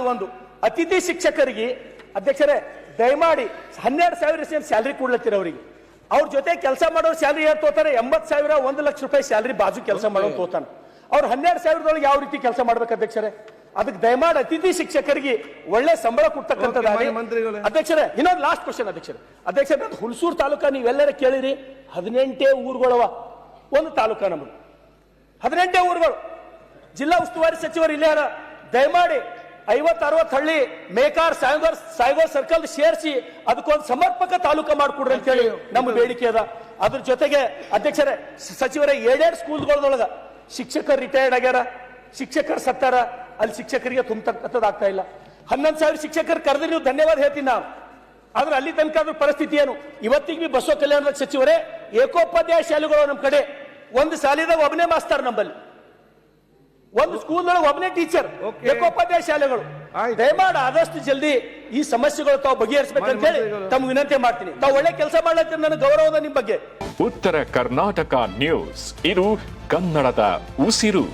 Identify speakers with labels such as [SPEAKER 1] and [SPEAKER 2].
[SPEAKER 1] ಅದು ಒಂದು. ಅತಿಥಿ ಶಿಕ್ಷಕರಿಗೆ ಅಧ್ಯಕ್ಷರೇ ದಯಮಾಡಿ 12,000 ಸ್ಯಾಲರಿ ಕೊಡ್ಲತ್ತೀರ ಅವರಿಗೆ. ಅವ್ರ ಜೊತೆ ಕೆಲಸ ಮಾಡೋರು ಸ್ಯಾಲರಿ ಏನ್ ತೋತಾರೆ? 80,000 1 ಲಕ್ಷ ರೂಪಾಯಿ ಸ್ಯಾಲರಿ ಬಾಜು ಕೆಲಸ ಮಾಡೋರು ತೋತಾನ. ಅವ್ರು 12,000 ಯಾವ ರೀತಿ ಕೆಲಸ ಮಾಡ್ಬೇಕು ಅಧ್ಯಕ್ಷರೇ? ಅದಕ್ಕೆ ದಯಮಾಡಿ ಅತಿಥಿ ಶಿಕ್ಷಕರಿಗೆ ಒಳ್ಳೆ ಸಂಬಳ ಕೊಡ್ತಕ್ಕಂಥದ್ದು. ಅಧ್ಯಕ್ಷರೇ ಇನ್ನೊಂದು ಲಾಸ್ಟ್ ಕ್ವಶನ್ ಅಧ್ಯಕ್ಷರೇ, ಹುಣಸೂರು ತಾಲೂಕಾ ನೀವೆಲ್ಲರ ಕೇಳಿರಿ, 18 ಊರುಗಳವ ಒಂದು ತಾಲೂಕಾ ನಮ್ಮದು, 18 ಊರುಗಳು. ಜಿಲ್ಲಾ ಉಸ್ತುವಾರಿ ಸಚಿವರು ಇಲ್ಲೇ ದಯಮಾಡಿ 50-60 ಹಳ್ಳಿ ಮೇಕಾರ್ ಸಾಯ್ಗೋರ್ ಸರ್ಕಲ್ ಸೇರಿಸಿ ಅದಕ್ಕೊಂದು ಸಮರ್ಪಕ ತಾಲೂಕಾ ಮಾಡಿಕೊಡ್ರಿ ಅಂತ ಹೇಳಿ ನಮ್ಮ ಬೇಡಿಕೆ ಅದ. ಅದ್ರ ಜೊತೆಗೆ ಅಧ್ಯಕ್ಷರೇ ಸಚಿವರೇ 7 ಸ್ಕೂಲ್ಗಳೊಳಗ ಶಿಕ್ಷಕರು ರಿಟೈರ್ಡ್ ಆಗ್ಯಾರ, ಶಿಕ್ಷಕರು ಸತ್ತಾರ, ಅಲ್ಲಿ ಶಿಕ್ಷಕರಿಗೆ ತುಂಬತಕ್ಕಂಥದ್ದಾಗ್ತಾ ಇಲ್ಲ. 11,000 ಶಿಕ್ಷಕರು ಕರೆದ್ರೆ ನೀವು ಧನ್ಯವಾದ ಹೇಳ್ತೀನಿ ನಾವು. ಆದ್ರೆ ಅಲ್ಲಿ ತನಕ ಅದ್ರ ಪರಿಸ್ಥಿತಿ ಏನು? ಇವತ್ತಿಗೆ ಬಸವ ಕಲ್ಯಾಣದ ಸಚಿವರೇ ಏಕೋಪಾಧ್ಯಾಯ ಶಾಲೆಗಳು ನಮ್ಮ ಕಡೆ, ಒಂದು ಶಾಲೆದಾಗ ಒಬ್ಬನೇ ಮಾಸ್ತರ್, ನಂಬಲ್ಲಿ ಒಂದು ಸ್ಕೂಲ್ದೊಳಗೆ ಒಬ್ಬನೇ ಟೀಚರ್, ಏಕೋಪಾಧ್ಯಾಯ ಶಾಲೆಗಳು. ದಯಮಾಡಿ ಆದಷ್ಟು ಜಲ್ದಿ ಈ ಸಮಸ್ಯೆಗಳು ತಾವು ಬಗೆಹರಿಸಬೇಕಂತ ಹೇಳಿ ತಮ್ಮ ವಿನಂತಿ ಮಾಡ್ತೀನಿ. ತಾವು ಒಳ್ಳೆ ಕೆಲಸ ಮಾಡ್ಲತ್ತೀರಿ, ನನ್ನ ಗೌರವದ ನಿಮ್ಮ ಬಗ್ಗೆ.
[SPEAKER 2] ಉತ್ತರ ಕರ್ನಾಟಕ ನ್ಯೂಸ್, ಇದು ಕನ್ನಡದ ಉಸಿರು.